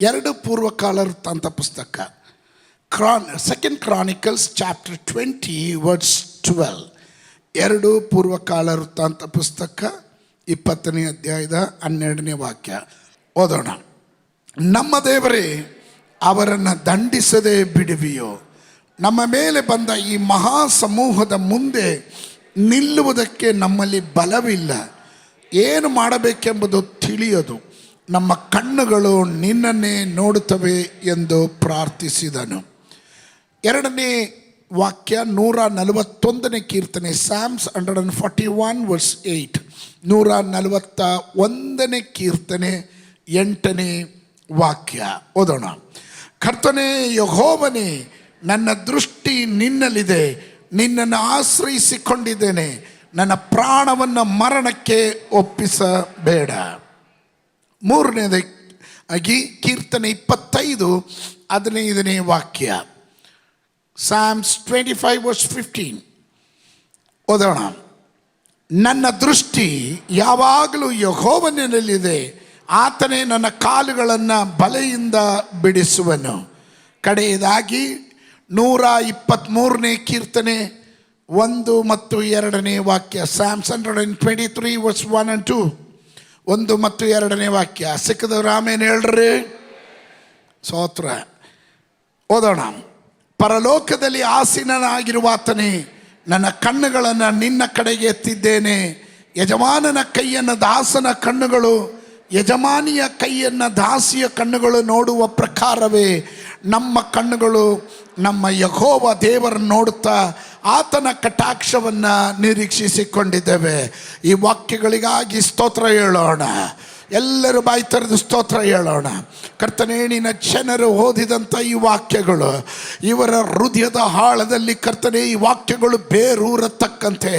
ಎರಡು ಪೂರ್ವಕಾಲ ವೃತ್ತಾಂತ ಪುಸ್ತಕ ಸೆಕೆಂಡ್ ಕ್ರಾನಿಕಲ್ಸ್ ಚಾಪ್ಟರ್ 20 ವರ್ಸ್ 12. ಎರಡು ಪೂರ್ವಕಾಲ ವೃತ್ತಾಂತ ಪುಸ್ತಕ 20ನೇ ಅಧ್ಯಾಯದ 12ನೇ ವಾಕ್ಯ ಓದೋಣ. ನಮ್ಮ ದೇವರೇ, ಅವರನ್ನು ದಂಡಿಸದೆ ಬಿಡುವಿಯೋ? ನಮ್ಮ ಮೇಲೆ ಬಂದ ಈ ಮಹಾ ಸಮೂಹದ ಮುಂದೆ ನಿಲ್ಲುವುದಕ್ಕೆ ನಮ್ಮಲ್ಲಿ ಬಲವಿಲ್ಲ. ಏನು ಮಾಡಬೇಕೆಂಬುದು ತಿಳಿಯದು. ನಮ್ಮ ಕಣ್ಣುಗಳು ನಿನ್ನನ್ನೇ ನೋಡುತ್ತವೆ ಎಂದು ಪ್ರಾರ್ಥಿಸಿದನು. ಎರಡನೇ ವಾಕ್ಯ 141ನೇ ಕೀರ್ತನೆ, Psalms 141 verse 8. 141ನೇ ಕೀರ್ತನೆ 8ನೇ ವಾಕ್ಯ ಓದೋಣ. ಕರ್ತನೇ ಯೆಹೋವನೇ, ನನ್ನ ದೃಷ್ಟಿ ನಿನ್ನಲ್ಲಿದೆ, ನಿನ್ನನ್ನು ಆಶ್ರಯಿಸಿಕೊಂಡಿದ್ದೇನೆ. ನನ್ನ ಪ್ರಾಣವನ್ನು ಮರಣಕ್ಕೆ ಒಪ್ಪಿಸಬೇಡ. ಮೂರನೇದಾಗಿ ಕೀರ್ತನೆ 25 15ನೇ ವಾಕ್ಯ, Psalms 25 verse 15 ಓದೋಣ. ನನ್ನ ದೃಷ್ಟಿ ಯಾವಾಗಲೂ ಯೆಹೋವನಲ್ಲಿದೆ, ಆತನೇ ನನ್ನ ಕಾಲುಗಳನ್ನು ಬಲೆಯಿಂದ ಬಿಡಿಸುವನು. ಕಡೆಯದಾಗಿ 123ನೇ ಕೀರ್ತನೆ 1 ಮತ್ತು 2ನೇ ವಾಕ್ಯ, Psalms 123 verse 1 and 2. 1 ಮತ್ತು 2ನೇ ವಾಕ್ಯ. ಸಿಕ್ಕದವ್ರು ಆಮೇಲೆ ಹೇಳ್ರಿ ಸ್ತೋತ್ರ. ಓದೋಣ. ಪರಲೋಕದಲ್ಲಿ ಆಸೀನನಾಗಿರುವಾತನೇ, ನನ್ನ ಕಣ್ಣುಗಳನ್ನು ನಿನ್ನ ಕಡೆಗೆ ಎತ್ತಿದ್ದೇನೆ. ಯಜಮಾನನ ಕೈಯನ್ನು ದಾಸನ ಕಣ್ಣುಗಳು, ಯಜಮಾನಿಯ ಕೈಯನ್ನು ದಾಸಿಯ ಕಣ್ಣುಗಳು ನೋಡುವ ಪ್ರಕಾರವೇ ನಮ್ಮ ಕಣ್ಣುಗಳು ನಮ್ಮ ಯೆಹೋವ ದೇವರನ್ನು ನೋಡುತ್ತಾ ಆತನ ಕಟಾಕ್ಷವನ್ನು ನಿರೀಕ್ಷಿಸಿಕೊಂಡಿದ್ದೇವೆ. ಈ ವಾಕ್ಯಗಳಿಗಾಗಿ ಸ್ತೋತ್ರ ಹೇಳೋಣ. ಎಲ್ಲರೂ ಬಾಯಿ ತೆರೆದು ಸ್ತೋತ್ರ ಹೇಳೋಣ. ಕರ್ತನೇ, ನಿನ್ನ ಜನರು ಓದಿದಂಥ ಈ ವಾಕ್ಯಗಳು ಇವರ ಹೃದಯದ ಆಳದಲ್ಲಿ ಕರ್ತನೇ ಈ ವಾಕ್ಯಗಳು ಬೇರೂರತಕ್ಕಂತೆ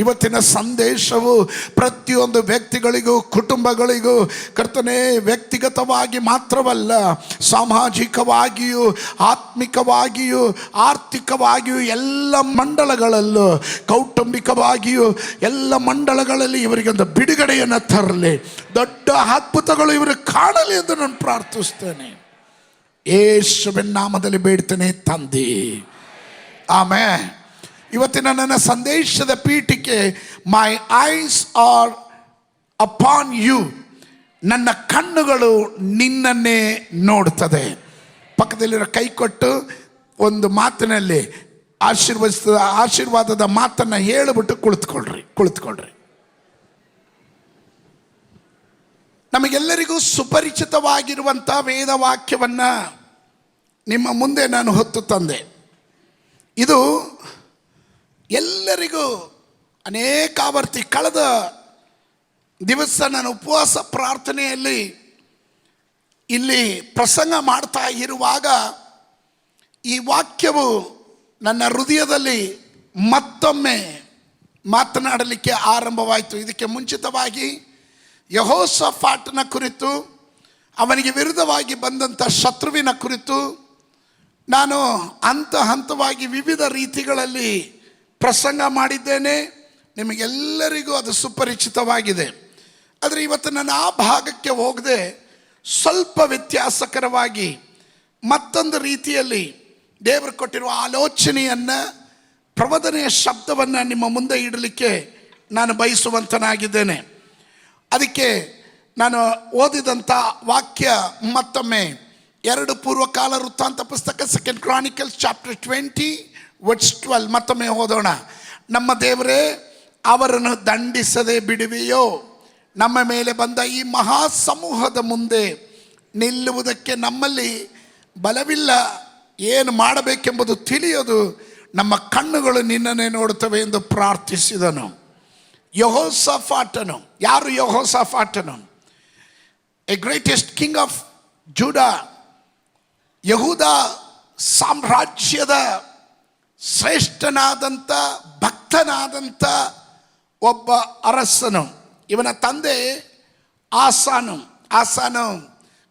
ಇವತ್ತಿನ ಸಂದೇಶವು ಪ್ರತಿಯೊಂದು ವ್ಯಕ್ತಿಗಳಿಗೂ ಕುಟುಂಬಗಳಿಗೂ ಕರ್ತನೇ ವ್ಯಕ್ತಿಗತವಾಗಿ ಮಾತ್ರವಲ್ಲ, ಸಾಮಾಜಿಕವಾಗಿಯೂ ಆತ್ಮಿಕವಾಗಿಯೂ ಆರ್ಥಿಕವಾಗಿಯೂ ಎಲ್ಲ ಮಂಡಲಗಳಲ್ಲೂ ಕೌಟುಂಬಿಕವಾಗಿಯೂ ಎಲ್ಲ ಮಂಡಲಗಳಲ್ಲಿ ಇವರಿಗೊಂದು ಬಿಡುಗಡೆಯನ್ನು ತರಲಿ. ದೊಡ್ಡ ಅದ್ಭುತಗಳು ಇವರು ಕಾಣಲಿ ಎಂದು ನಾನು ಪ್ರಾರ್ಥಿಸ್ತೇನೆ. ಯೇಸುವಿನ ನಾಮದಲ್ಲಿ ಬೇಡ್ತೇನೆ ತಂದೆ, ಆಮೆನ್. ಇವತ್ತಿನ ನನ್ನ ಸಂದೇಶದ ಪೀಠಿಕೆ, my eyes are upon you. ನನ್ನ ಕಣ್ಣುಗಳು ನಿನ್ನನ್ನೇ ನೋಡುತ್ತದೆ. ಪಕ್ಕದಲ್ಲಿರೋ ಕೈ ಕೊಟ್ಟು ಒಂದು ಮಾತಿನಲ್ಲಿ ಆಶೀರ್ವಾದದ ಮಾತನ್ನು ಹೇಳಿಬಿಟ್ಟು ಕುಳಿತುಕೊಳ್ರಿ. ನಮಗೆಲ್ಲರಿಗೂ ಸುಪರಿಚಿತವಾಗಿರುವಂಥ ವೇದವಾಕ್ಯವನ್ನು ನಿಮ್ಮ ಮುಂದೆ ನಾನು ಹೊತ್ತು ತಂದೆ. ಇದು ಎಲ್ಲರಿಗೂ ಅನೇಕ ಆವರ್ತಿ ಕಳೆದ ದಿವಸ ನಾನು ಉಪವಾಸ ಪ್ರಾರ್ಥನೆಯಲ್ಲಿ ಇಲ್ಲಿ ಪ್ರಸಂಗ ಮಾಡ್ತಾ ಇರುವಾಗ ಈ ವಾಕ್ಯವು ನನ್ನ ಹೃದಯದಲ್ಲಿ ಮತ್ತೊಮ್ಮೆ ಮಾತನಾಡಲಿಕ್ಕೆ ಆರಂಭವಾಯಿತು. ಇದಕ್ಕೆ ಮುಂಚಿತವಾಗಿ ಯೆಹೋಷಾಫಾಟನ ಕುರಿತು, ಅವನಿಗೆ ವಿರುದ್ಧವಾಗಿ ಬಂದಂಥ ಶತ್ರುವಿನ ಕುರಿತು ನಾನು ಹಂತವಾಗಿ ವಿವಿಧ ರೀತಿಗಳಲ್ಲಿ ಪ್ರಸಂಗ ಮಾಡಿದ್ದೇನೆ. ನಿಮಗೆಲ್ಲರಿಗೂ ಅದು ಸುಪರಿಚಿತವಾಗಿದೆ. ಆದರೆ ಇವತ್ತು ನಾನು ಆ ಭಾಗಕ್ಕೆ ಹೋಗದೆ ಸ್ವಲ್ಪ ವ್ಯತ್ಯಾಸಕರವಾಗಿ ಮತ್ತೊಂದು ರೀತಿಯಲ್ಲಿ ದೇವರು ಕೊಟ್ಟಿರುವ ಆಲೋಚನೆಯನ್ನು, ಪ್ರಬೋಧನೆಯ ಶಬ್ದವನ್ನು ನಿಮ್ಮ ಮುಂದೆ ಇಡಲಿಕ್ಕೆ ನಾನು ಬಯಸುವಂತನಾಗಿದ್ದೇನೆ. ಅದಕ್ಕೆ ನಾನು ಓದಿದಂಥ ವಾಕ್ಯ ಮತ್ತೊಮ್ಮೆ ಎರಡು ಪೂರ್ವಕಾಲ ವೃತ್ತಾಂತ ಪುಸ್ತಕ ಸೆಕೆಂಡ್ ಕ್ರಾನಿಕಲ್ಸ್ ಚಾಪ್ಟರ್ 20 ವರ್ಸ್ 12 ಮತ್ತೊಮ್ಮೆ ಓದೋಣ. ನಮ್ಮ ದೇವರೇ, ಅವರನ್ನು ದಂಡಿಸದೆ ಬಿಡುವೆಯೋ? ನಮ್ಮ ಮೇಲೆ ಬಂದ ಈ ಮಹಾ ಸಮೂಹದ ಮುಂದೆ ನಿಲ್ಲುವುದಕ್ಕೆ ನಮ್ಮಲ್ಲಿ ಬಲವಿಲ್ಲ. ಏನು ಮಾಡಬೇಕೆಂಬುದು ತಿಳಿಯದು. ನಮ್ಮ ಕಣ್ಣುಗಳು ನಿನ್ನನ್ನೇ ನೋಡುತ್ತವೆ ಎಂದು ಪ್ರಾರ್ಥಿಸಿದನು. ಯೆಹೋಷಾಫಾಟನು. ಯಾರು ಯೆಹೋಷಾಫಾಟನು? A greatest king of Judah, ಯಹೂದ ಸಾಮ್ರಾಜ್ಯದ ಶ್ರೇಷ್ಠನಾದಂಥ ಭಕ್ತನಾದಂಥ ಒಬ್ಬ ಅರಸನು. ಇವನ ತಂದೆ ಆಸಾನು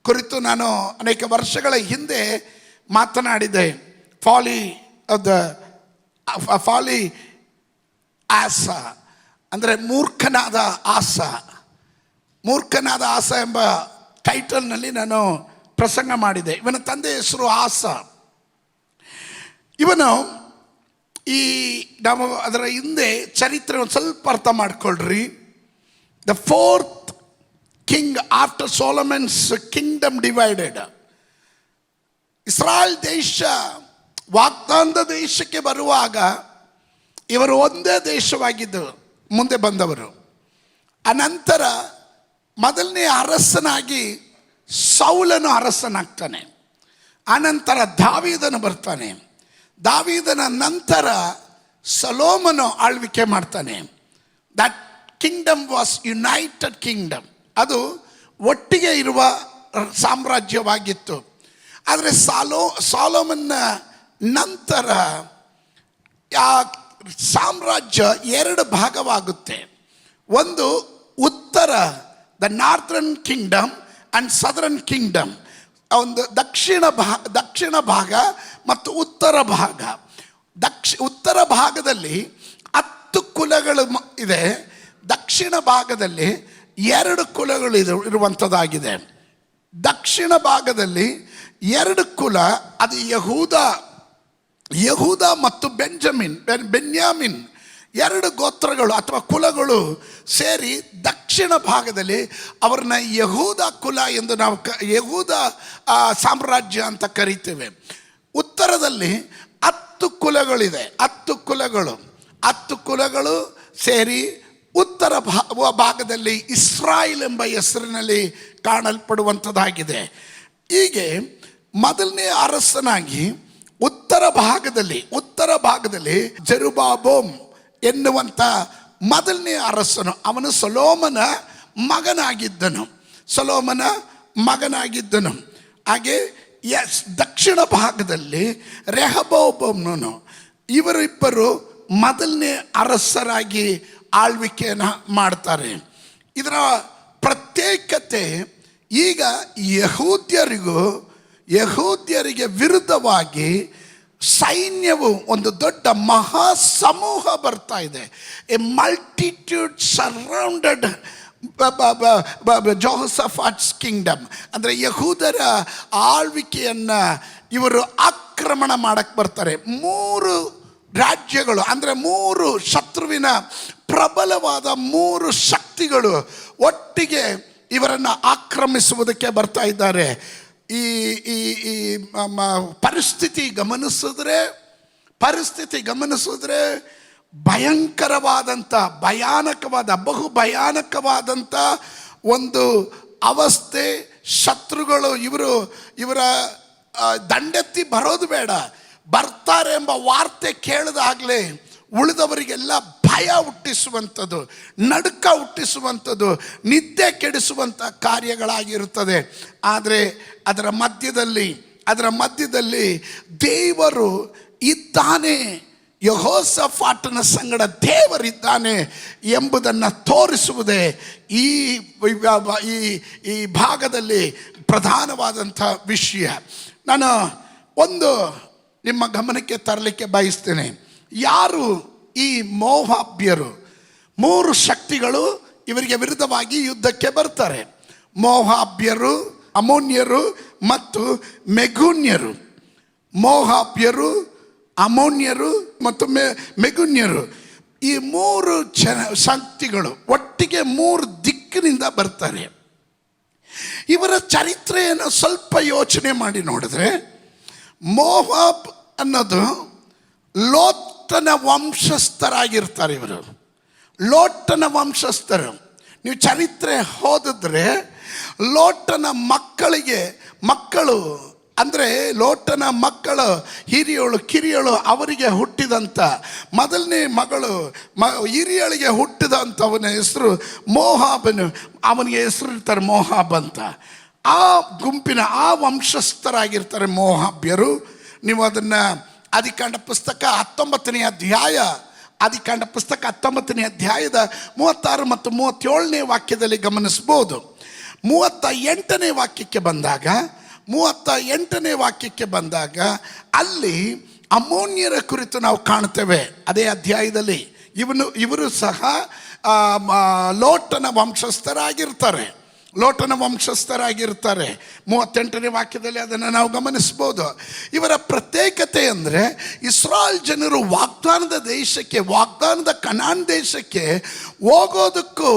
ಕುರಿತು ನಾನು ಅನೇಕ ವರ್ಷಗಳ ಹಿಂದೆ ಮಾತನಾಡಿದ್ದೆ. ಫಾಲಿ ಆಸ ಅಂದರೆ ಮೂರ್ಖನಾದ ಆಸ ಎಂಬ ಟೈಟಲ್ನಲ್ಲಿ ನಾನು ಪ್ರಸಂಗ ಮಾಡಿದೆ. ಇವನ ತಂದೆ ಹೆಸರು ಆಸ. ಇವನು ಈ ನಾವು ಅದರ ಹಿಂದೆ ಚರಿತ್ರೆ ಒಂದು ಸ್ವಲ್ಪ ಅರ್ಥ ಮಾಡ್ಕೊಳ್ರಿ. The fourth king after Solomon's kingdom divided. ಇಸ್ರಾಯೇಲ್ ದೇಶ ವಾಗ್ದಾನದ ದೇಶಕ್ಕೆ ಬರುವಾಗ ಇವರು ಒಂದೇ ದೇಶವಾಗಿದ್ದು ಮುಂದೆ ಬಂದವರು. ಅನಂತರ ಮೊದಲನೇ ಅರಸನಾಗಿ ಸೌಲನು ಅರಸನಾಗ್ತಾನೆ. ಆನಂತರ ದಾವೀದನು ಬರ್ತಾನೆ. ದಾವೀದನ ನಂತರ ಸೊಲೊಮೋನನು ಆಳ್ವಿಕೆ ಮಾಡ್ತಾನೆ. That Kingdom was United Kingdom. ಅದು ಒಟ್ಟಿಗೆ ಇರುವ ಸಾಮ್ರಾಜ್ಯವಾಗಿತ್ತು. ಆದರೆ ಸೊಲೊಮೋನನ ನಂತರ ಆ ಸಾಮ್ರಾಜ್ಯ ಎರಡು ಭಾಗವಾಗುತ್ತೆ. ಒಂದು ಉತ್ತರ, the northern Kingdom and southern Kingdom. ಒಂದು ದಕ್ಷಿಣ ಭಾಗ ಮತ್ತು ಉತ್ತರ ಭಾಗ. ಉತ್ತರ ಭಾಗದಲ್ಲಿ 10 ಕುಲಗಳು ಇದೆ. ದಕ್ಷಿಣ ಭಾಗದಲ್ಲಿ 2 ಕುಲಗಳು ಇರುವಂಥದ್ದಾಗಿದೆ. ದಕ್ಷಿಣ ಭಾಗದಲ್ಲಿ 2 ಕುಲ, ಅದು ಯಹೂದ ಮತ್ತು ಬೆನ್ಯಾಮಿನ್ 2 ಗೋತ್ರಗಳು ಅಥವಾ ಕುಲಗಳು ಸೇರಿ ದಕ್ಷಿಣ ಭಾಗದಲ್ಲಿ ಅವ್ರನ್ನ ಯಹೂದ ಕುಲ ಎಂದು ನಾವು ಯಹೂದ ಸಾಮ್ರಾಜ್ಯ ಅಂತ ಕರಿತೇವೆ. ಉತ್ತರದಲ್ಲಿ 10 ಕುಲಗಳಿದೆ. 10 ಕುಲಗಳು ಸೇರಿ ಉತ್ತರ ಭಾಗದಲ್ಲಿ ಇಸ್ರಾಯೇಲ್ ಎಂಬ ಹೆಸರಿನಲ್ಲಿ ಕಾಣಲ್ಪಡುವಂಥದ್ದಾಗಿದೆ. ಹೀಗೆ ಮೊದಲನೇ ಅರಸನಾಗಿ ಉತ್ತರ ಭಾಗದಲ್ಲಿ ಜೆರುಬ್ಬಾಬೆಲ್ ಎನ್ನುವಂಥ ಮೊದಲನೇ ಅರಸನು, ಅವನು ಸೊಲೊಮೋನ ಮಗನಾಗಿದ್ದನು. ಹಾಗೆ ದಕ್ಷಿಣ ಭಾಗದಲ್ಲಿ ರೆಹಬೋಮನು. ಇವರಿಬ್ಬರು ಮೊದಲನೇ ಅರಸರಾಗಿ ಆಳ್ವಿಕೆಯನ್ನು ಮಾಡ್ತಾರೆ. ಇದರ ಪ್ರತ್ಯೇಕತೆ ಈಗ ಯಹೂದ್ಯರಿಗೆ ವಿರುದ್ಧವಾಗಿ ಸೈನ್ಯವು, ಒಂದು ದೊಡ್ಡ ಮಹಾ ಸಮೂಹ ಬರ್ತಾ ಇದೆ. A multitude surrounded Jehoshaphat's kingdom. ಅಂದರೆ ಯಹೂದರ ಆಳ್ವಿಕೆಯನ್ನು ಇವರು ಆಕ್ರಮಣ ಮಾಡಕ್ಕೆ ಬರ್ತಾರೆ. 3 ರಾಜ್ಯಗಳು, ಅಂದರೆ 3 ಶತ್ರುವಿನ ಪ್ರಬಲವಾದ 3 ಶಕ್ತಿಗಳು ಒಟ್ಟಿಗೆ ಇವರನ್ನು ಆಕ್ರಮಿಸುವುದಕ್ಕೆ ಬರ್ತಾ ಇದ್ದಾರೆ. ಈ ಪರಿಸ್ಥಿತಿ ಗಮನಿಸಿದ್ರೆ ಬಹು ಭಯಾನಕವಾದಂಥ ಒಂದು ಅವಸ್ಥೆ. ಶತ್ರುಗಳು ಇವರ ದಂಡೆತ್ತಿ ಬರೋದು ಬೇಡ, ಬರ್ತಾರೆ ಎಂಬ ವಾರ್ತೆ ಕೇಳಿದಾಗಲೇ ಉಳಿದವರಿಗೆಲ್ಲ ಭಯ ಹುಟ್ಟಿಸುವಂಥದ್ದು, ನಡುಕ ಹುಟ್ಟಿಸುವಂಥದ್ದು, ನಿದ್ದೆ ಕೆಡಿಸುವಂಥ ಕಾರ್ಯಗಳಾಗಿರುತ್ತದೆ. ಆದರೆ ಅದರ ಮಧ್ಯದಲ್ಲಿ ದೇವರು ಇದ್ದಾನೆ, ಯೆಹೋಷಾಫಾಟನ ಸಂಗಡ ದೇವರಿದ್ದಾನೆ ಎಂಬುದನ್ನು ತೋರಿಸುವುದೇ ಈ ಭಾಗದಲ್ಲಿ ಪ್ರಧಾನವಾದಂಥ ವಿಷಯ. ನಾನು ಒಂದು ನಿಮ್ಮ ಗಮನಕ್ಕೆ ತರಲಿಕ್ಕೆ ಬಯಸ್ತೇನೆ. ಯಾರು ಈ ಮೋವಾಬ್ಯರು? 3 ಶಕ್ತಿಗಳು ಇವರಿಗೆ ವಿರುದ್ಧವಾಗಿ ಯುದ್ಧಕ್ಕೆ ಬರ್ತಾರೆ. ಮೋವಾಬ್ಯರು, ಅಮ್ಮೋನ್ಯರು ಮತ್ತು ಮೆಗೂನ್ಯರು. ಮೋವಾಬ್ಯರು, ಅಮ್ಮೋನ್ಯರು ಮತ್ತು ಮೆಗೂನ್ಯರು, ಈ 3 ಶಕ್ತಿಗಳು ಒಟ್ಟಿಗೆ 3 ದಿಕ್ಕಿನಿಂದ ಬರ್ತಾರೆ. ಇವರ ಚರಿತ್ರೆಯನ್ನು ಸ್ವಲ್ಪ ಯೋಚನೆ ಮಾಡಿ ನೋಡಿದ್ರೆ, ಮೋವಾಬ್ ಅನ್ನೋದು ಲೋಟನ ವಂಶಸ್ಥರಾಗಿರ್ತಾರೆ. ಇವರು ಲೋಟನ ವಂಶಸ್ಥರು. ನೀವು ಚರಿತ್ರೆ ಓದಿದ್ರೆ ಲೋಟನ ಮಕ್ಕಳು ಅಂದರೆ ಲೋಟನ ಮಕ್ಕಳು ಹಿರಿಯಳು ಕಿರಿಯಳು ಅವರಿಗೆ ಹುಟ್ಟಿದಂಥ ಮೊದಲನೇ ಮಗಳು ಹಿರಿಯಳಿಗೆ ಹುಟ್ಟಿದಂಥವನ ಹೆಸರು ಮೋವಾಬನು. ಅವನಿಗೆ ಹೆಸರು ಇರ್ತಾರೆ ಮೋವಾಬ್ ಅಂತ. ಆ ಗುಂಪಿನ ಆ ವಂಶಸ್ಥರಾಗಿರ್ತಾರೆ ಮೋವಾಬ್ಯರು. ನೀವು ಅದನ್ನು ಆದಿಕಾಂಡ ಪುಸ್ತಕ 19ನೇ ಅಧ್ಯಾಯದ 36 ಮತ್ತು 37ನೇ ವಾಕ್ಯದಲ್ಲಿ ಗಮನಿಸ್ಬೋದು. 38ನೇ ವಾಕ್ಯಕ್ಕೆ ಬಂದಾಗ ಅಲ್ಲಿ ಅಮ್ಮೋನ್ಯರ ಕುರಿತು ನಾವು ಕಾಣ್ತೇವೆ. ಅದೇ ಅಧ್ಯಾಯದಲ್ಲಿ ಇವರು ಸಹ ಲೋಟನ ವಂಶಸ್ಥರಾಗಿರ್ತಾರೆ. ಲೋಟನ ವಂಶಸ್ಥರಾಗಿರ್ತಾರೆ. 38ನೇ ವಾಕ್ಯದಲ್ಲಿ ಅದನ್ನು ನಾವು ಗಮನಿಸ್ಬೋದು. ಇವರ ಪ್ರತ್ಯೇಕತೆ ಅಂದರೆ ಇಸ್ರಾಯೇಲ್ ಜನರು ವಾಗ್ದಾನದ ದೇಶಕ್ಕೆ, ವಾಗ್ದಾನದ ಕನಾನ್ ದೇಶಕ್ಕೆ ಹೋಗೋದಕ್ಕೂ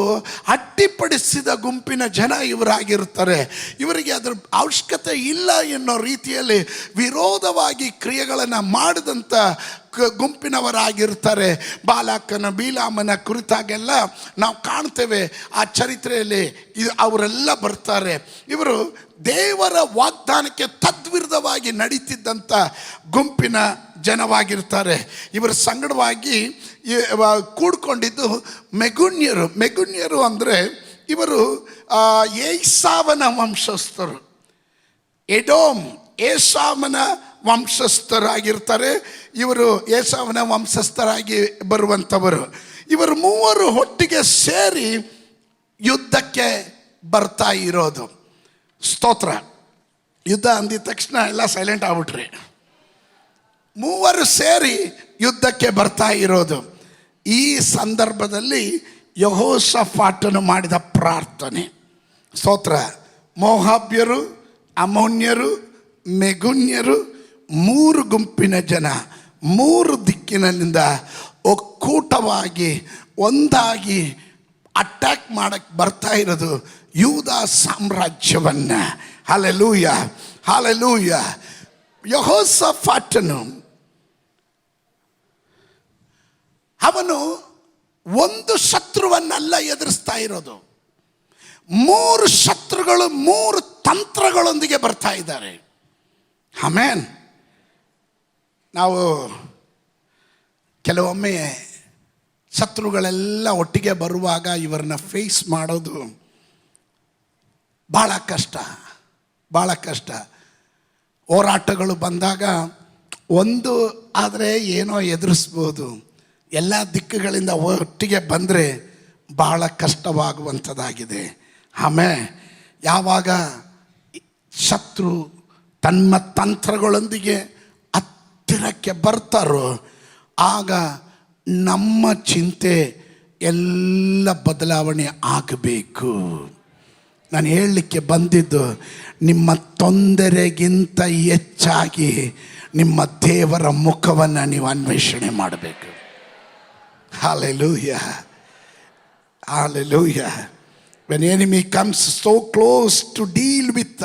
ಅಡ್ಡಿಪಡಿಸಿದ ಗುಂಪಿನ ಜನ ಇವರಾಗಿರ್ತಾರೆ. ಇವರಿಗೆ ಅದರ ಅವಶ್ಯಕತೆ ಇಲ್ಲ ಎನ್ನೋ ರೀತಿಯಲ್ಲಿ ವಿರೋಧವಾಗಿ ಕ್ರಿಯೆಗಳನ್ನು ಮಾಡಿದಂಥ ಗುಂಪಿನವರಾಗಿರ್ತಾರೆ. ಬಾಲಾಕನ ಬೀಲಾಮನ ಕುರಿತಾಗೆಲ್ಲ ನಾವು ಕಾಣ್ತೇವೆ ಆ ಚರಿತ್ರೆಯಲ್ಲಿ. ಅವರೆಲ್ಲ ಬರ್ತಾರೆ. ಇವರು ದೇವರ ವಾಗ್ದಾನಕ್ಕೆ ತದ್ವಿರುದ್ಧವಾಗಿ ನಡೀತಿದ್ದಂಥ ಗುಂಪಿನ ಜನವಾಗಿರ್ತಾರೆ. ಇವರ ಸಂಗಡವಾಗಿ ಕೂಡ್ಕೊಂಡಿದ್ದು ಮೆಗುನ್ಯರು ಅಂದರೆ ಇವರು ಏಸಾವನ ವಂಶಸ್ಥರು. ಎಡೋಮ್ ಏಸಾವನ ವಂಶಸ್ಥರಾಗಿರ್ತಾರೆ. ಇವರು ಏಸಾವನ ವಂಶಸ್ಥರಾಗಿ ಬರುವಂಥವರು. ಇವರು ಮೂವರು ಒಟ್ಟಿಗೆ ಸೇರಿ ಯುದ್ಧಕ್ಕೆ ಬರ್ತಾ ಇರೋದು. ಸ್ತೋತ್ರ. ಯುದ್ಧ ಅಂದಿದ ತಕ್ಷಣ ಎಲ್ಲ ಸೈಲೆಂಟ್ ಆಗ್ಬಿಟ್ರಿ. ಮೂವರು ಸೇರಿ ಯುದ್ಧಕ್ಕೆ ಬರ್ತಾ ಇರೋದು. ಈ ಸಂದರ್ಭದಲ್ಲಿ ಯೆಹೋಷಾಫಾಟನು ಮಾಡಿದ ಪ್ರಾರ್ಥನೆ. ಸ್ತೋತ್ರ. ಮೋಹಾಬ್ಯರು, ಅಮ್ಮೋನ್ಯರು, ಮೆಗುನ್ಯರು, 3 ಗುಂಪಿನ ಜನ 3 ದಿಕ್ಕಿನಿಂದ ಒಕ್ಕೂಟವಾಗಿ ಒಂದಾಗಿ ಅಟ್ಯಾಕ್ ಮಾಡಕ್ಕೆ ಬರ್ತಾ ಇರೋದು ಯೂದ ಸಾಮ್ರಾಜ್ಯವನ್ನು. Hallelujah, hallelujah. ಯೆಹೋಷಾಫಾಟನು ಅವನು ಒಂದು ಶತ್ರುವನ್ನೆಲ್ಲ ಎದುರಿಸ್ತಾ ಇರೋದು. 3 ಶತ್ರುಗಳು 3 ತಂತ್ರಗಳೊಂದಿಗೆ ಬರ್ತಾ ಇದ್ದಾರೆ. ಆಮೇನ್. ನಾವು ಕೆಲವೊಮ್ಮೆ ಶತ್ರುಗಳೆಲ್ಲ ಒಟ್ಟಿಗೆ ಬರುವಾಗ ಇವರನ್ನ ಫೇಸ್ ಮಾಡೋದು ಭಾಳ ಕಷ್ಟ, ಭಾಳ ಕಷ್ಟ. ಹೋರಾಟಗಳು ಬಂದಾಗ ಒಂದು ಆದರೆ ಏನೋ ಎದುರಿಸ್ಬೋದು. ಎಲ್ಲ ದಿಕ್ಕುಗಳಿಂದ ಒಟ್ಟಿಗೆ ಬಂದರೆ ಭಾಳ ಕಷ್ಟವಾಗುವಂಥದ್ದಾಗಿದೆ. ಆಮೇಲೆ ಯಾವಾಗ ಶತ್ರು ತನ್ನ ತಂತ್ರಗಳೊಂದಿಗೆ ಹತ್ತಿರಕ್ಕೆ ಬರ್ತಾರೋ ಆಗ ನಮ್ಮ ಚಿಂತೆ ಎಲ್ಲ ಬದಲಾವಣೆ ಆಗಬೇಕು. ನಾನು ಹೇಳಲಿಕ್ಕೆ ಬಂದಿದ್ದು, ನಿಮ್ಮ ತೊಂದರೆಗಿಂತ ಹೆಚ್ಚಾಗಿ ನಿಮ್ಮ ದೇವರ ಮುಖವನ್ನು ನೀವು ಅನ್ವೇಷಣೆ ಮಾಡಬೇಕು. Hallelujah. Hallelujah. When enemy comes so close to deal with,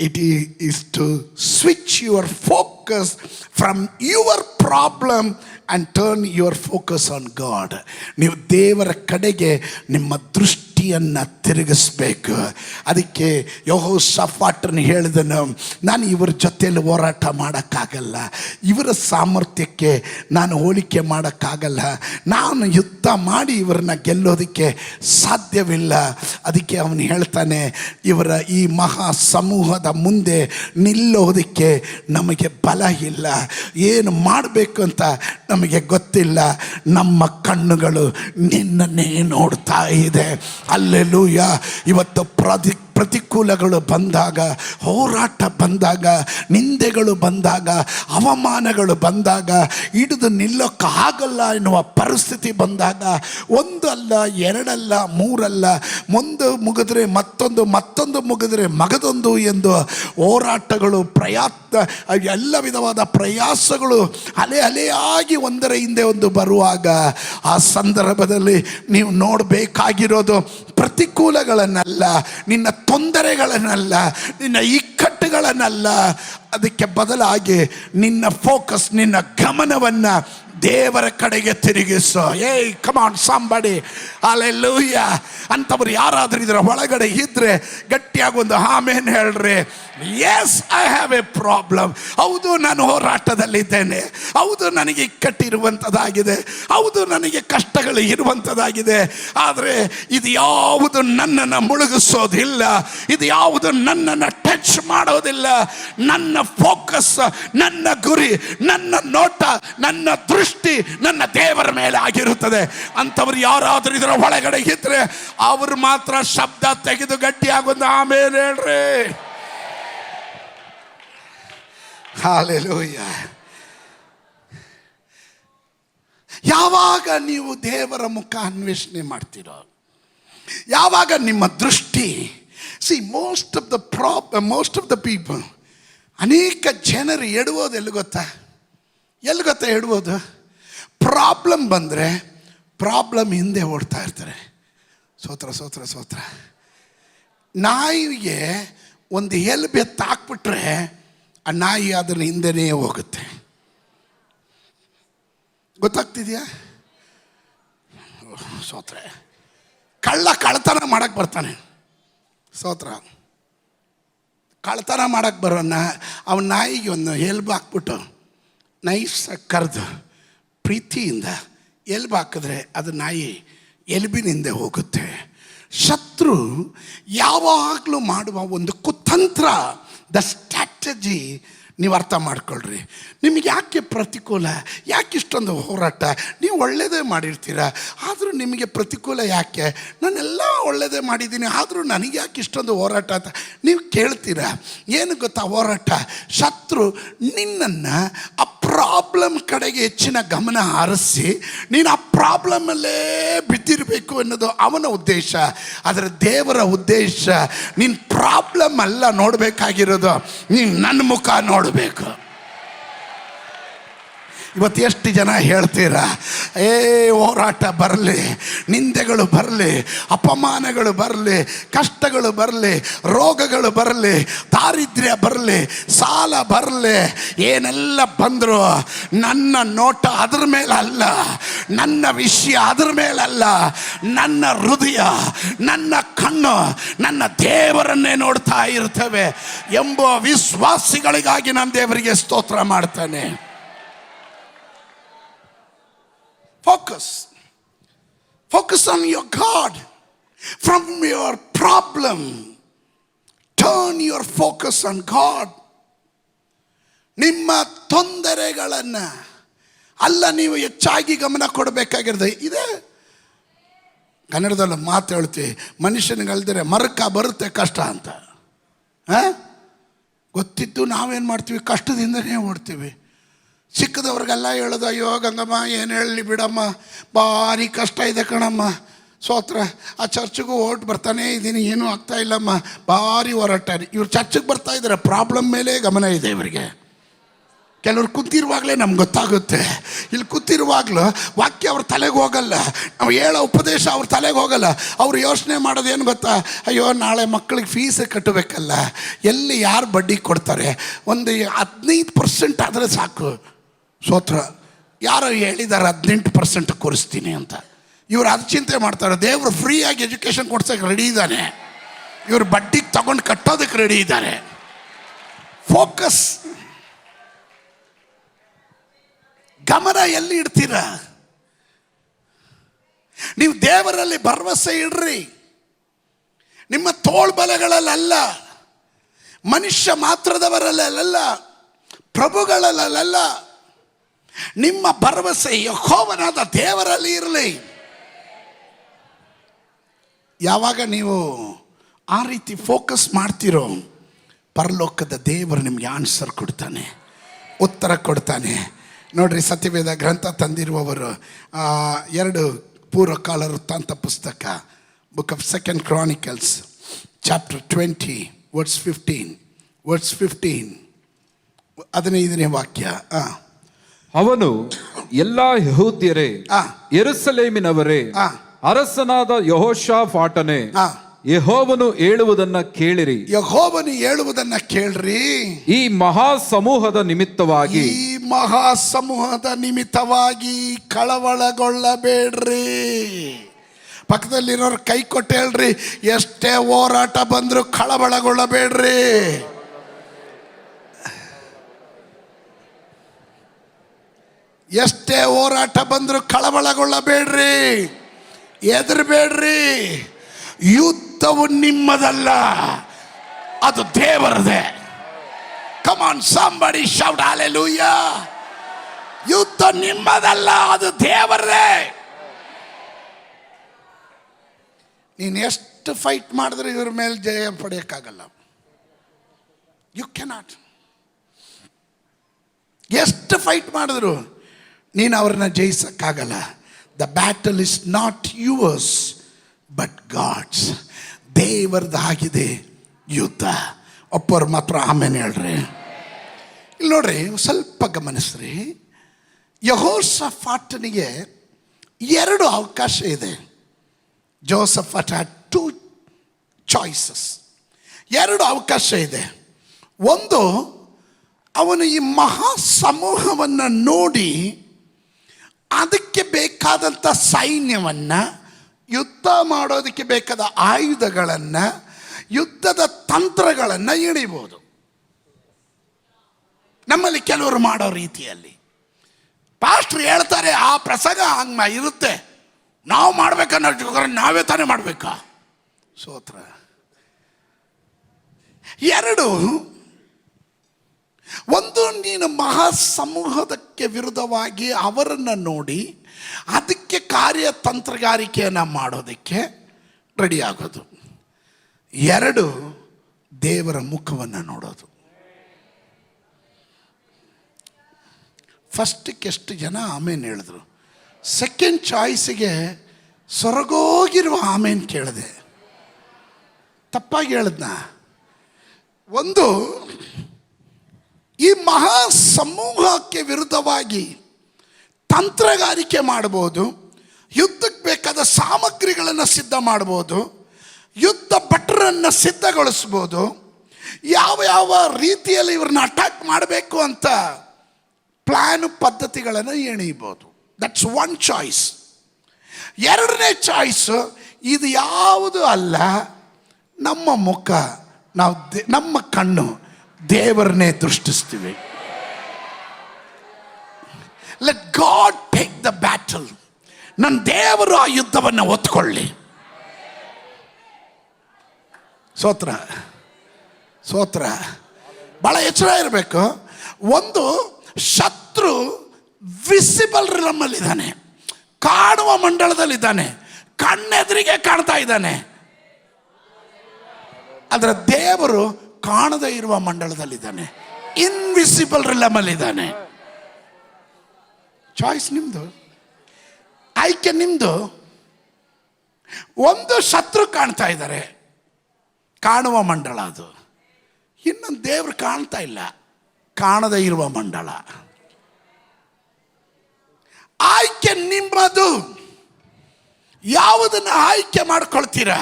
it is to switch your focus from your problem and turn your focus on God. ನೀವು ದೇವರ ಕಡೆಗೆ ನಿಮ್ಮ ದೃಷ್ಟಿಯನ್ನು ತಿರುಗಿಸ್ಬೇಕು. ಅದಕ್ಕೆ ಯೆಹೋಷಾಫಾಟನು ಹೇಳಿದನು, ನಾನು ಇವರ ಜೊತೆಯಲ್ಲಿ ಹೋರಾಟ ಮಾಡೋಕ್ಕಾಗಲ್ಲ, ಇವರ ಸಾಮರ್ಥ್ಯಕ್ಕೆ ನಾನು ಹೋಲಿಕೆ ಮಾಡೋಕ್ಕಾಗಲ್ಲ, ನಾನು ಯುದ್ಧ ಮಾಡಿ ಇವರನ್ನ ಗೆಲ್ಲೋದಕ್ಕೆ ಸಾಧ್ಯವಿಲ್ಲ. ಅದಕ್ಕೆ ಅವನು ಹೇಳ್ತಾನೆ, ಇವರ ಈ ಮಹಾ ಸಮೂಹದ ಮುಂದೆ ನಿಲ್ಲೋದಕ್ಕೆ ನಮಗೆ ಬಲ ಇಲ್ಲ, ಏನು ಮಾಡಬೇಕು ಅಂತ ನಮಗೆ ಗೊತ್ತಿಲ್ಲ. ನಮ್ಮ ಕಣ್ಣುಗಳು ನಿನ್ನನ್ನೇ ನೋಡ್ತಾ ಇದೆ. ಹಲ್ಲೆಲೂಯ. ಇವತ್ತು ಪ್ರತಿಕೂಲಗಳು ಬಂದಾಗ, ಹೋರಾಟ ಬಂದಾಗ, ನಿಂದೆಗಳು ಬಂದಾಗ, ಅವಮಾನಗಳು ಬಂದಾಗ, ಹಿಡಿದು ನಿಲ್ಲೋಕ್ಕಾಗಲ್ಲ ಎನ್ನುವ ಪರಿಸ್ಥಿತಿ ಬಂದಾಗ, 1 ಅಲ್ಲ 2 ಅಲ್ಲ 3 ಅಲ್ಲ, ಒಂದು ಮುಗಿದ್ರೆ ಮತ್ತೊಂದು, ಮತ್ತೊಂದು ಮುಗಿದ್ರೆ ಮಗದೊಂದು ಎಂದು ಹೋರಾಟಗಳು, ಎಲ್ಲ ವಿಧವಾದ ಪ್ರಯಾಸಗಳು ಅಲೆಯಾಗಿ ಒಂದರ ಹಿಂದೆ ಒಂದು ಬರುವಾಗ, ಆ ಸಂದರ್ಭದಲ್ಲಿ ನೀವು ನೋಡಬೇಕಾಗಿರೋದು ಪ್ರತಿಕೂಲಗಳನ್ನಲ್ಲ, ನಿನ್ನ ತೊಂದರೆಗಳನ್ನಲ್ಲ, ನಿನ್ನ ಇಕ್ಕಟ್ಟುಗಳನ್ನಲ್ಲ. ಅದಕ್ಕೆ ಬದಲಾಗಿ ನಿನ್ನ ಫೋಕಸ್, ನಿನ್ನ ಗಮನವನ್ನು ದೇವರ ಕಡೆಗೆ ತಿರುಗಿಸು. ಏಯ್ ಕಮ್ ಆನ್ ಸಂಬಡಿ. ಹಲ್ಲೆಲೂಯ. ಅಂಥವ್ರು ಯಾರಾದರೂ ಇದರ ಒಳಗಡೆ ಇದ್ರೆ ಗಟ್ಟಿಯಾಗಿ ಒಂದು ಆಮೆನ್ ಹೇಳ್ರಿ. Yes, I have a problem. ಹೌದು, ನಾನು ಹೋರಾಟದಲ್ಲಿದ್ದೇನೆ. ಹೌದು, ನನಗೆ ಇಕ್ಕಟ್ಟಿರುವಂಥದ್ದಾಗಿದೆ. ಹೌದು, ನನಗೆ ಕಷ್ಟಗಳು ಇರುವಂಥದ್ದಾಗಿದೆ. ಆದರೆ ಇದು ಯಾವುದು ನನ್ನನ್ನು ಮುಳುಗಿಸೋದಿಲ್ಲ, ಇದು ಯಾವುದು ನನ್ನನ್ನು ಟಚ್ ಮಾಡೋದಿಲ್ಲ. ನನ್ನ ಫೋಕಸ್, ನನ್ನ ಗುರಿ, ನನ್ನ ನೋಟ, ನನ್ನ ದೃಷ್ಟಿ ನನ್ನ ದೇವರ ಮೇಲೆ ಆಗಿರುತ್ತದೆ. ಅಂಥವ್ರು ಯಾರಾದರೂ ಇದರ ಒಳಗಡೆ ಇದ್ರೆ ಅವರು ಮಾತ್ರ ಶಬ್ದ ತೆಗೆದು ಗಟ್ಟಿಯಾಗೊಂದು ಆಮೇಲೆ ಹೇಳ್ರಿ. Hallelujah. ಯಾವಾಗ ನೀವು ದೇವರ ಮುಖ ಅನ್ವೇಷಣೆ ಮಾಡ್ತೀರೋ, ಯಾವಾಗ ನಿಮ್ಮ ದೃಷ್ಟಿ C most of the people, ಅನೇಕ ಜನರು ಎಡುವುದು ಎಲ್ಲಿ ಗೊತ್ತಾ ಎಡುವುದು? ಪ್ರಾಬ್ಲಮ್ ಬಂದರೆ ಪ್ರಾಬ್ಲಮ್ ಹಿಂದೆ ಓಡ್ತಾ ಇರ್ತಾರೆ. ಸೋತ್ರ ನಾಯಿಗೆ ಒಂದು ಎಲ್ಬೆ ತಾಕ್ಬಿಟ್ರೆ ಆ ನಾಯಿ ಅದರ ಹಿಂದೆನೇ ಹೋಗುತ್ತೆ. ಗೊತ್ತಾಗ್ತಿದೆಯಾ? ಸೋತ್ರ ಕಳ್ಳತನ ಮಾಡಕ್ಕೆ ಬರ್ತಾನೆ. ಕಳ್ಳತನ ಮಾಡಕ್ಕೆ ಬರೋನ್ನ ಅವನ ನಾಯಿಗೆ ಒಂದು ಎಲ್ಬು ಹಾಕ್ಬಿಟ್ಟು ನೈಸಾಗಿ ಕರೆದು ಪ್ರೀತಿಯಿಂದ ಎಲ್ಬು ಹಾಕಿದ್ರೆ ಅದು ನಾಯಿ ಎಲ್ಬಿನಿಂದ ಹೋಗುತ್ತೆ. ಶತ್ರು ಯಾವಾಗಲೂ ಮಾಡುವ ಒಂದು ಕುತಂತ್ರ, ದ ಸ್ಟ್ರಾಟಜಿ ನೀವು ಅರ್ಥ ಮಾಡ್ಕೊಳ್ರಿ. ನಿಮಗೆ ಯಾಕೆ ಪ್ರತಿಕೂಲ, ಯಾಕೆ ಇಷ್ಟೊಂದು ಹೋರಾಟ? ನೀವು ಒಳ್ಳೆಯದೇ ಮಾಡಿರ್ತೀರ, ಆದರೂ ನಿಮಗೆ ಪ್ರತಿಕೂಲ ಯಾಕೆ? ನಾನೆಲ್ಲ ಒಳ್ಳೆಯದೇ ಮಾಡಿದ್ದೀನಿ, ಆದರೂ ನನಗೆ ಯಾಕೆ ಇಷ್ಟೊಂದು ಹೋರಾಟ ಅಂತ ನೀವು ಕೇಳ್ತೀರ. ಏನು ಗೊತ್ತಾ ಹೋರಾಟ? ಶತ್ರು ನಿನ್ನನ್ನು ಆ ಪ್ರಾಬ್ಲಮ್ ಕಡೆಗೆ ಹೆಚ್ಚಿನ ಗಮನ ಹರಿಸಿ ನೀನು ಆ ಪ್ರಾಬ್ಲಮಲ್ಲೇ ಬಿದ್ದಿರಬೇಕು ಅನ್ನೋದು ಅವನ ಉದ್ದೇಶ. ಆದರೆ ದೇವರ ಉದ್ದೇಶ ನೀನು ಪ್ರಾಬ್ಲಮ್ ಅಲ್ಲ ನೋಡಬೇಕಾಗಿರೋದು, ನೀನು ನನ್ನ ಮುಖ ನೋಡಬೇಕು. ಇವತ್ತು ಎಷ್ಟು ಜನ ಹೇಳ್ತೀರ, ಹೋರಾಟ ಬರಲಿ, ನಿಂದೆಗಳು ಬರಲಿ, ಅಪಮಾನಗಳು ಬರಲಿ, ಕಷ್ಟಗಳು ಬರಲಿ, ರೋಗಗಳು ಬರಲಿ, ದಾರಿದ್ರ್ಯ ಬರಲಿ, ಸಾಲ ಬರಲಿ, ಏನೆಲ್ಲ ಬಂದರು ನನ್ನ ನೋಟ ಅದ್ರ ಮೇಲಲ್ಲ, ನನ್ನ ವಿಷಯ ಅದ್ರ ಮೇಲಲ್ಲ, ನನ್ನ ಹೃದಯ, ನನ್ನ ಕಣ್ಣು ನನ್ನ ದೇವರನ್ನೇ ನೋಡ್ತಾ ಇರ್ತವೆ ಎಂಬ ವಿಶ್ವಾಸಿಗಳಿಗಾಗಿ ನಾನು ದೇವರಿಗೆ ಸ್ತೋತ್ರ ಮಾಡ್ತಾನೆ. Focus on your God. From your problem, turn your focus on God. ನಿಮ್ಮ ತೊಂದರೆಗಳನ್ನು ಅಲ್ಲ ನೀವು ಹೆಚ್ಚಾಗಿ ಗಮನ ಕೊಡಬೇಕಾಗಿರೋದು. ಇದೆ ಕನ್ನಡದಲ್ಲಿ ಮಾತು ಹೇಳ್ತೀವಿ, ಮನುಷ್ಯನಿಗಲ್ದರೆ ಮರಕ ಬರುತ್ತೆ ಕಷ್ಟ ಅಂತ. ಗೊತ್ತಿದ್ದು ನಾವೇನು ಮಾಡ್ತೀವಿ? ಕಷ್ಟದಿಂದನೇ ಓಡ್ತೀವಿ. ಸಿಕ್ಕದವ್ರಿಗೆಲ್ಲ ಹೇಳೋದು, ಅಯ್ಯೋ ಗಂಗಮ್ಮ ಏನು ಹೇಳಲಿ ಬಿಡಮ್ಮ, ಭಾರಿ ಕಷ್ಟ ಇದೆ ಕಣಮ್ಮ, ಸೋತ್ರ ಆ ಚರ್ಚಿಗೂ ಹೊರಟು ಬರ್ತಾನೆ ಇದ್ದೀನಿ, ಏನೂ ಆಗ್ತಾ ಇಲ್ಲಮ್ಮ, ಭಾರಿ ಹೋರಾಟ. ಇವ್ರು ಚರ್ಚಿಗೆ ಬರ್ತಾ ಇದ್ದಾರೆ, ಪ್ರಾಬ್ಲಮ್ ಮೇಲೆ ಗಮನ ಇದೆ ಇವರಿಗೆ. ಕೆಲವ್ರು ಕೂತಿರುವಾಗಲೇ ನಮ್ಗೆ ಗೊತ್ತಾಗುತ್ತೆ. ಇಲ್ಲಿ ಕೂತಿರುವಾಗಲೂ ವಾಕ್ಯ ಅವ್ರ ತಲೆಗೆ ಹೋಗಲ್ಲ, ನಾವು ಹೇಳೋ ಉಪದೇಶ ಅವ್ರ ತಲೆಗೆ ಹೋಗಲ್ಲ. ಅವ್ರು ಯೋಚನೆ ಮಾಡೋದೇನು ಗೊತ್ತಾ? ಅಯ್ಯೋ ನಾಳೆ ಮಕ್ಕಳಿಗೆ ಫೀಸ್ ಕಟ್ಟಬೇಕಲ್ಲ, ಎಲ್ಲಿ ಯಾರು ಬಡ್ಡಿ ಕೊಡ್ತಾರೆ, ಒಂದು 15% ಆದರೆ ಸಾಕು. ಸೋತ್ರ ಯಾರೋ ಹೇಳಿದ್ದಾರೆ 18% ಕೊರಿಸ್ತೀನಿ ಅಂತ. ಇವ್ರು ಅದು ಚಿಂತೆ ಮಾಡ್ತಾರೆ. ದೇವರು ಫ್ರೀಯಾಗಿ ಎಜುಕೇಷನ್ ಕೊಡ್ಸೋಕ್ಕೆ ರೆಡಿ ಇದ್ದಾನೆ, ಇವರು ಬಡ್ಡಿಗೆ ತಗೊಂಡು ಕಟ್ಟೋದಕ್ಕೆ ರೆಡಿ ಇದ್ದಾರೆ. ಫೋಕಸ್, ಗಮನ ಎಲ್ಲಿ ಇಡ್ತೀರ? ನೀವು ದೇವರಲ್ಲಿ ಭರವಸೆ ಇಡ್ರಿ. ನಿಮ್ಮ ತೋಳ್ಬಲಗಳಲ್ಲ, ಮನುಷ್ಯ ಮಾತ್ರದವರಲ್ಲ, ಪ್ರಭುಗಳಲ್ಲ, ನಿಮ್ಮ ಭರವಸೆ ಯೆಹೋವನಾದ ದೇವರಲ್ಲಿ ಇರಲಿ. ಯಾವಾಗ ನೀವು ಆ ರೀತಿ ಫೋಕಸ್ ಮಾಡ್ತಿರೋ, ಪರಲೋಕದ ದೇವರು ನಿಮಗೆ ಆನ್ಸರ್ ಕೊಡ್ತಾನೆ, ಉತ್ತರ ಕೊಡ್ತಾನೆ. ನೋಡ್ರಿ, ಸತ್ಯವೇದ ಗ್ರಂಥ ತಂದಿರುವವರು 2 ಪೂರ್ವಕಾಲ ವೃತ್ತಾಂತ ಪುಸ್ತಕ, book of 2 Chronicles chapter 20 verse 15 15ನೇ ವಾಕ್ಯ. ಅವನು ಎಲ್ಲಾ ಯೆಹೂದ್ಯರೇ, ಯೆರೂಸಲೇಮಿನವರೇ, ಅರಸನಾದ ಯೆಹೋಷಾಫಾಟನೇ, ಯೆಹೋವನು ಹೇಳುವುದನ್ನ ಕೇಳಿರಿ. ಯೆಹೋವನು ಹೇಳುವುದನ್ನ ಕೇಳ್ರಿ. ಈ ಮಹಾಸಮೂಹದ ನಿಮಿತ್ತವಾಗಿ ಕಳವಳಗೊಳ್ಳಬೇಡ್ರಿ. ಪಕ್ಕದಲ್ಲಿರೋರು ಕೈ ಕೊಟ್ಟು ಹೇಳ್ರಿ, ಎಷ್ಟೇ ಹೋರಾಟ ಬಂದರೂ ಕಳವಳಗೊಳ್ಳಬೇಡ್ರಿ. ಎಷ್ಟೇ ಹೋರಾಟ ಬಂದರೂ ಕಳವಳಗೊಳ್ಳಬೇಡ್ರಿ, ಹೆದರಬೇಡ್ರಿ. ಯುದ್ಧವು ನಿಮ್ಮದಲ್ಲ, ಅದು ದೇವರದೇ. Come on somebody shout hallelujah. ಯುದ್ಧ ನಿಮ್ಮದಲ್ಲ, ಅದು ದೇವರದೇ. ನೀನು ಎಷ್ಟು ಫೈಟ್ ಮಾಡಿದ್ರೆ ಇವ್ರ ಮೇಲೆ ಜಯ ಪಡೆಯೋಕ್ಕಾಗಲ್ಲ. You cannot. ಎಷ್ಟು ಫೈಟ್ ಮಾಡಿದ್ರು ನೀನು ಅವ್ರನ್ನ ಜಯಿಸಕ್ಕಾಗಲ್ಲ. The battle is not yours but God's. ದೇವರದಾಗಿದೆ, ಯುದ್ಧ. ಒಪ್ಪರು ಮಾತ್ರ ಆಮೇಲೆ ಹೇಳ್ರಿ. ಇಲ್ಲಿ ನೋಡ್ರಿ, ಸ್ವಲ್ಪ ಗಮನಿಸ್ರಿ. ಯೆಹೋಷಾಫಾಟನಿಗೆ 2 ಅವಕಾಶ ಇದೆ. ಜೋಸಫಾಟ್ ಹ್ಯಾಡ್ 2 ಚಾಯ್ಸಸ್. 2 ಅವಕಾಶ ಇದೆ. ಒಂದು, ಅವನು ಈ ಮಹಾ ಸಮೂಹವನ್ನು ನೋಡಿ ಅದಕ್ಕೆ ಬೇಕಾದಂಥ ಸೈನ್ಯವನ್ನು, ಯುದ್ಧ ಮಾಡೋದಕ್ಕೆ ಬೇಕಾದ ಆಯುಧಗಳನ್ನು, ಯುದ್ಧದ ತಂತ್ರಗಳನ್ನು ಎಣಿಬೋದು. ನಮ್ಮಲ್ಲಿ ಕೆಲವರು ಮಾಡೋ ರೀತಿಯಲ್ಲಿ ಪಾಸ್ಟ್ರು ಹೇಳ್ತಾರೆ ಆ ಪ್ರಸಂಗ ಹಂಗೆ ಇರುತ್ತೆ, ನಾವು ಮಾಡ್ಬೇಕನ್ನೋ ನಾವೇ ತಾನೇ ಮಾಡಬೇಕಾ? ಸೋತ್ರ. 2, ಒಂದು, ನೀನು ಮಹಾ ಸಮೂಹದಕ್ಕೆ ವಿರುದ್ಧವಾಗಿ ಅವರನ್ನು ನೋಡಿ ಅದಕ್ಕೆ ಕಾರ್ಯತಂತ್ರಗಾರಿಕೆಯನ್ನು ಮಾಡೋದಕ್ಕೆ ರೆಡಿ ಆಗೋದು. 2, ದೇವರ ಮುಖವನ್ನು ನೋಡೋದು. ಫಸ್ಟಿಗೆ ಎಷ್ಟು ಜನ ಆಮೇನ್ ಹೇಳಿದ್ರು, ಸೆಕೆಂಡ್ ಚಾಯ್ಸಿಗೆ ಸೊರಗೋಗಿರುವ ಆಮೇನ್ ಕೇಳಿದೆ. ತಪ್ಪಾಗಿ ಹೇಳಿದ್ನ? ಒಂದು, ಈ ಮಹಾ ಸಮೂಹಕ್ಕೆ ವಿರುದ್ಧವಾಗಿ ತಂತ್ರಗಾರಿಕೆ ಮಾಡ್ಬೋದು, ಯುದ್ಧಕ್ಕೆ ಬೇಕಾದ ಸಾಮಗ್ರಿಗಳನ್ನು ಸಿದ್ಧ ಮಾಡ್ಬೋದು, ಯುದ್ಧ ಭಟರನ್ನು ಸಿದ್ಧಗೊಳಿಸ್ಬೋದು, ಯಾವ ಯಾವ ರೀತಿಯಲ್ಲಿ ಇವ್ರನ್ನ ಅಟ್ಯಾಕ್ ಮಾಡಬೇಕು ಅಂತ ಪ್ಲ್ಯಾನ್ ಪದ್ಧತಿಗಳನ್ನು ಎಣೀಬೋದು. That's 1 choice. 2ನೇ ಚಾಯ್ಸು, ಇದು ಯಾವುದು ಅಲ್ಲ, ನಮ್ಮ ಮುಖ, ನಾವು ನಮ್ಮ ಕಣ್ಣು ದೇವರನ್ನೇ ದೃಷ್ಟಿಸ್ತೀವಿ. Let God take the battle. ನನ್ನ ದೇವರು ಆ ಯುದ್ಧವನ್ನು ಒತ್ಕೊಳ್ಳಿ. ಸ್ತೋತ್ರ, ಸ್ತೋತ್ರ. ಭಾಳ ಎಚ್ಚರ ಇರಬೇಕು. ಒಂದು, ಶತ್ರು ವಿಸಿಬಲ್ ರಿಲಮ್ಮಲ್ಲಿದ್ದಾನೆ, ಕಾಣುವ ಮಂಡಳದಲ್ಲಿದ್ದಾನೆ, ಕಣ್ಣೆದುರಿಗೆ ಕಾಣ್ತಾ ಇದ್ದಾನೆ. ಅದರ ದೇವರು ಕಾಣದೇ ಇರುವ ಮಂಡಳದಲ್ಲಿದ್ದಾನೆ, ಇನ್ವಿಸಿಬಲ್ ರಿಲಮ್ಮಲ್ಲಿದ್ದಾನೆ. ಚಾಯ್ಸ್ ನಿಮ್ದು, ಆಯ್ಕೆ ನಿಮ್ದು. ಒಂದು, ಶತ್ರು ಕಾಣ್ತಾ ಇದ್ದಾರೆ, ಕಾಣುವ ಮಂಡಳ ಅದು. ಇನ್ನೊಂದು, ದೇವರು ಕಾಣ್ತಾ ಇಲ್ಲ, ಕಾಣದೇ ಇರುವ ಮಂಡಳ. ಆಯ್ಕೆ ನಿಮ್ಮದು. ಯಾವುದನ್ನು ಆಯ್ಕೆ ಮಾಡ್ಕೊಳ್ತೀರಾ?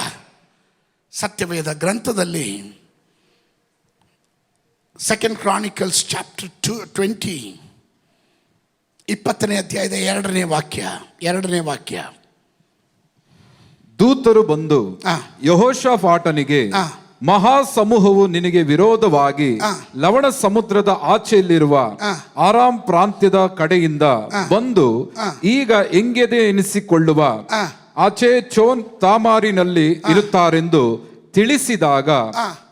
ಸತ್ಯವೇದ ಗ್ರಂಥದಲ್ಲಿ 2 Chronicles chapter 20 20ನೇ ಅಧ್ಯಾಯದ 2ನೇ ವಾಕ್ಯ. ದೂತರು ಬಂದು ಯೆಹೋಷಾಫಾಟನಿಗೆ, ಮಹಾ ಸಮೂಹವು ನಿನಗೆ ವಿರೋಧವಾಗಿ ಲವಣ ಸಮುದ್ರದ ಆಚೆಯಲ್ಲಿರುವ ಆರಾಮ್ ಪ್ರಾಂತ್ಯದ ಕಡೆಯಿಂದ ಬಂದು ಈಗ ಎಂಗೆದೆ ಎನಿಸಿಕೊಳ್ಳುವ ಆಚೆ ಚೋನ್ ತಾಮಾರಿನಲ್ಲಿ ಇರುತ್ತಾರೆಂದು ತಿಳಿಸಿದಾಗ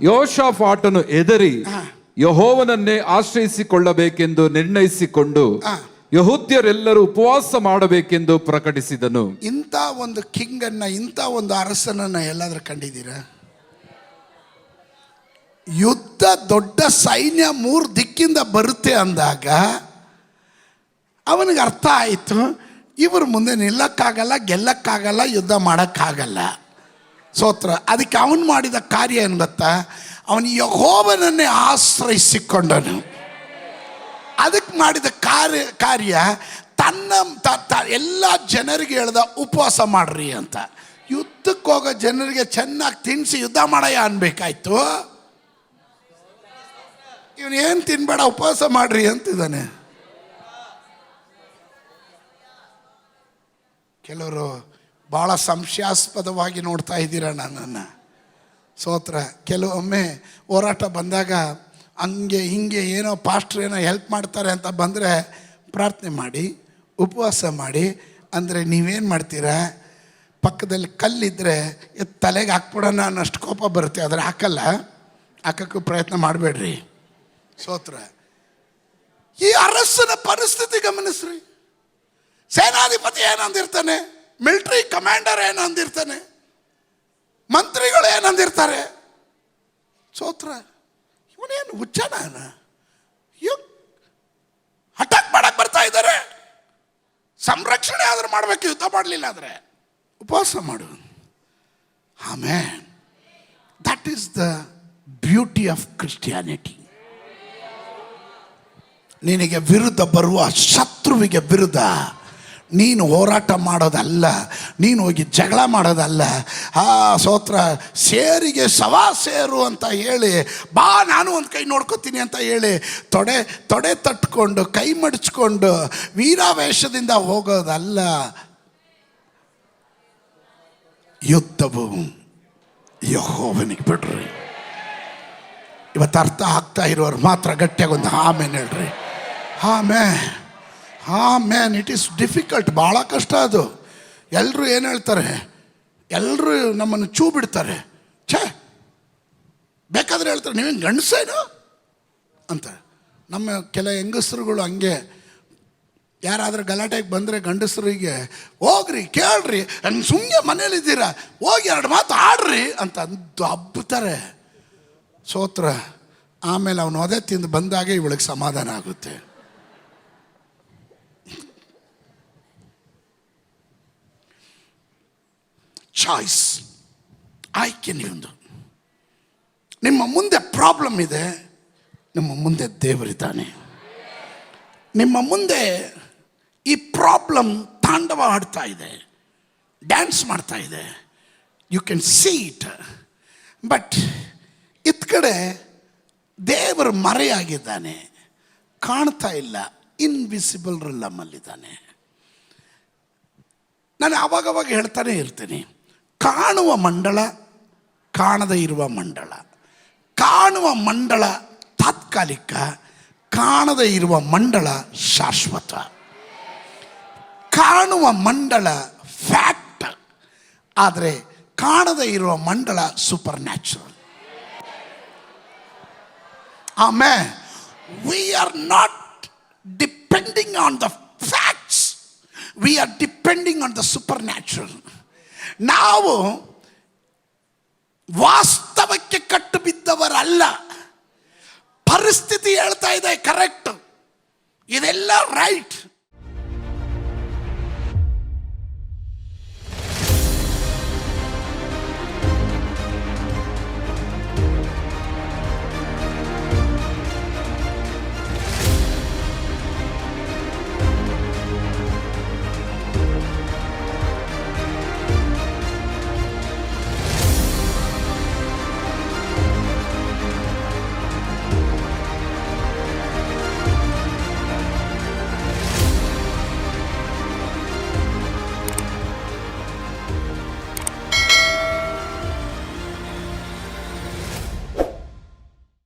ಯೆಹೋಷಾಫಾಟನು ಹೆದರಿ ಯೆಹೋವನನ್ನೇ ಆಶ್ರಯಿಸಿಕೊಳ್ಳಬೇಕೆಂದು ನಿರ್ಣಯಿಸಿಕೊಂಡು ಯೆಹೂದ್ಯರೆಲ್ಲರೂ ಉಪವಾಸ ಮಾಡಬೇಕೆಂದು ಪ್ರಕಟಿಸಿದನು. ಇಂಥ ಒಂದು ಕಿಂಗನ್ನ, ಇಂಥ ಒಂದು ಅರಸನನ್ನ ಎಲ್ಲಾದ್ರೂ ಕಂಡಿದ್ದೀರಾ? ಯುದ್ಧ ದೊಡ್ಡ ಸೈನ್ಯ 3 ದಿಕ್ಕಿಂದ ಬರುತ್ತೆ ಅಂದಾಗ ಅವನಿಗೆ ಅರ್ಥ ಆಯಿತು, ಇವರು ಮುಂದೆ ನಿಲ್ಲಕ್ಕಾಗಲ್ಲ, ಗೆಲ್ಲಕ್ಕಾಗಲ್ಲ, ಯುದ್ಧ ಮಾಡೋಕ್ಕಾಗಲ್ಲ. ಸ್ತೋತ್ರ. ಅದಕ್ಕೆ ಅವನು ಮಾಡಿದ ಕಾರ್ಯ ಏನು ಗೊತ್ತಾ? ಅವನು ಯೆಹೋವನನ್ನೇ ಆಶ್ರಯಿಸಿಕೊಂಡನು. ಅದಕ್ಕೆ ಮಾಡಿದ ಕಾರ್ಯ ತನ್ನ ಎಲ್ಲ ಜನರಿಗೆ ಹೇಳ್ದ, ಉಪವಾಸ ಮಾಡ್ರಿ ಅಂತ. ಯುದ್ಧಕ್ಕೆ ಹೋಗೋ ಜನರಿಗೆ ಚೆನ್ನಾಗಿ ತಿನ್ನಿಸಿ ಯುದ್ಧ ಮಾಡಯ್ಯ ಅನ್ಬೇಕಾಯ್ತು. ಇವನು ಏನು ತಿನ್ಬೇಡ, ಉಪವಾಸ ಮಾಡ್ರಿ ಅಂತಿದ್ದಾನೆ. ಕೆಲವರು ಭಾಳ ಸಂಶಯಾಸ್ಪದವಾಗಿ ನೋಡ್ತಾ ಇದ್ದೀರ ನನ್ನನ್ನು. ಸ್ತೋತ್ರ. ಕೆಲವೊಮ್ಮೆ ಹೋರಾಟ ಬಂದಾಗ ಹಂಗೆ ಹಿಂಗೆ ಏನೋ ಪಾಸ್ಟ್ರ್ ಏನೋ ಹೆಲ್ಪ್ ಮಾಡ್ತಾರೆ ಅಂತ ಬಂದರೆ ಪ್ರಾರ್ಥನೆ ಮಾಡಿ, ಉಪವಾಸ ಮಾಡಿ ಅಂದರೆ ನೀವೇನು ಮಾಡ್ತೀರಾ? ಪಕ್ಕದಲ್ಲಿ ಕಲ್ಲಿದ್ದರೆ ತಲೆಗೆ ಹಾಕ್ಬಿಡೋಣ ಅನ್ನೋಷ್ಟು ಕೋಪ ಬರುತ್ತೆ, ಆದರೆ ಹಾಕಕ್ಕೂ ಪ್ರಯತ್ನ ಮಾಡಬೇಡ್ರಿ. ಸ್ತೋತ್ರ. ಈ ಅರಸನ ಪರಿಸ್ಥಿತಿ ಗಮನಿಸ್ರಿ. ಸೇನಾಧಿಪತಿ ಏನಂದಿರ್ತಾನೆ, ಮಿಲಿಟರಿ ಕಮಾಂಡರ್ ಏನಂದಿರ್ತಾನೆ, ಮಂತ್ರಿಗಳು ಏನಂದಿರ್ತಾರೆ. ಸ್ತೋತ್ರ. ಇವನೇನು ಹುಚ್ಚನ? ಅಟ್ಯಾಕ್ ಮಾಡಕ್ ಬರ್ತಾ ಇದ್ದಾರೆ, ಸಂರಕ್ಷಣೆ ಆದ್ರೂ ಮಾಡಬೇಕು, ಯುದ್ಧ ಮಾಡಲಿಲ್ಲ ಆದರೆ ಉಪವಾಸ ಮಾಡು. Amen. That is the beauty of Christianity. ನಿನಗೆ ವಿರುದ್ಧ ಬರುವ ಶತ್ರುವಿಗೆ ವಿರುದ್ಧ ನೀನು ಹೋರಾಟ ಮಾಡೋದಲ್ಲ, ನೀನು ಹೋಗಿ ಜಗಳ ಮಾಡೋದಲ್ಲ. ಸ್ತೋತ್ರ. ಸೇರಿಗೆ ಸವಾ ಸೇರು ಅಂತ ಹೇಳಿ, ಬಾ ನಾನು ಒಂದು ಕೈ ನೋಡ್ಕೋತೀನಿ ಅಂತ ಹೇಳಿ ತೊಡೆ ತಟ್ಕೊಂಡು ಕೈ ಮಡಚ್ಕೊಂಡು ವೀರಾವೇಶದಿಂದ ಹೋಗೋದಲ್ಲ. ಯುದ್ಧವು ಯೆಹೋವನಿಗೆ ಬಿಡ್ರಿ. ಇವತ್ತು ಅರ್ಥ ಆಗ್ತಾ ಇರೋರು ಮಾತ್ರ ಗಟ್ಟಿಯಾಗಿ ಒಂದು ಆಮೇನ್ ಹೇಳ್ರಿ. ಆಮೇನ್. ಇಟ್ ಈಸ್ ಡಿಫಿಕಲ್ಟ್, ಭಾಳ ಕಷ್ಟ ಅದು. ಎಲ್ಲರೂ ಏನು ಹೇಳ್ತಾರೆ, ಎಲ್ಲರೂ ನಮ್ಮನ್ನು ಚೂ ಬಿಡ್ತಾರೆ. ಬೇಕಾದ್ರೆ ಹೇಳ್ತಾರೆ ನೀವೇನು ಗಂಡಸೇನು ಅಂತ. ನಮ್ಮ ಕೆಲ ಹೆಂಗಸರುಗಳು ಹಂಗೆ, ಯಾರಾದರೂ ಗಲಾಟೆಗೆ ಬಂದರೆ ಗಂಡಸರಿಗೆ ಹೋಗ್ರಿ ಕೇಳ್ರಿ, ಸುಮ್ಮನೆ ಮನೇಲಿದ್ದೀರಾ ಹೋಗಿ 2 ಮಾತು ಆಡ್ರಿ ಅಂತ ಹಬ್ಬುತ್ತಾರೆ. ಸ್ತೋತ್ರ. ಆಮೇಲೆ ಅವನು ಒದೆ ತಿಂದು ಬಂದಾಗೆ ಇವಳಿಗೆ ಸಮಾಧಾನ ಆಗುತ್ತೆ. ಚಾಯ್ಸ್, ಆಯ್ಕೆ ನಿಮ್ಮದು. ನಿಮ್ಮ ಮುಂದೆ ಪ್ರಾಬ್ಲಮ್ ಇದೆ, ನಿಮ್ಮ ಮುಂದೆ ದೇವರಿದ್ದಾನೆ. ನಿಮ್ಮ ಮುಂದೆ ಈ ಪ್ರಾಬ್ಲಮ್ ತಾಂಡವ ಆಡ್ತಾ ಇದೆ, ಡ್ಯಾನ್ಸ್ ಮಾಡ್ತಾ ಇದೆ. You can see it. But ಇತ್ ಕಡೆ ದೇವರು ಮರೆಯಾಗಿದ್ದಾನೆ, ಕಾಣ್ತಾ ಇಲ್ಲ, ಇನ್ವಿಸಿಬಲ್ ರಿಲಮಲ್ಲಿದ್ದಾನೆ. ನಾನು ಆವಾಗವಾಗ ಹೇಳ್ತಾನೆ ಇರ್ತೀನಿ, ಕಾಣುವ ಮಂಡಳ, ಕಾಣದೇ ಇರುವ ಮಂಡಳ. ಕಾಣುವ ಮಂಡಳ ತಾತ್ಕಾಲಿಕ, ಕಾಣದೇ ಇರುವ ಮಂಡಳ ಶಾಶ್ವತ. ಕಾಣುವ ಮಂಡಳ ಫ್ಯಾಕ್ಟ್, ಆದರೆ ಕಾಣದೇ ಇರುವ ಮಂಡಳ super natural. Amen. We are not depending on the facts. We are depending on the supernatural. ನಾವು ವಾಸ್ತವಕ್ಕೆ ಕಟ್ಟು ಬಿದ್ದವರಲ್ಲ. ಪರಿಸ್ಥಿತಿ ಹೇಳ್ತಾ ಇದೆ ಕರೆಕ್ಟ್, ಇದೆಲ್ಲ ರೈಟ್,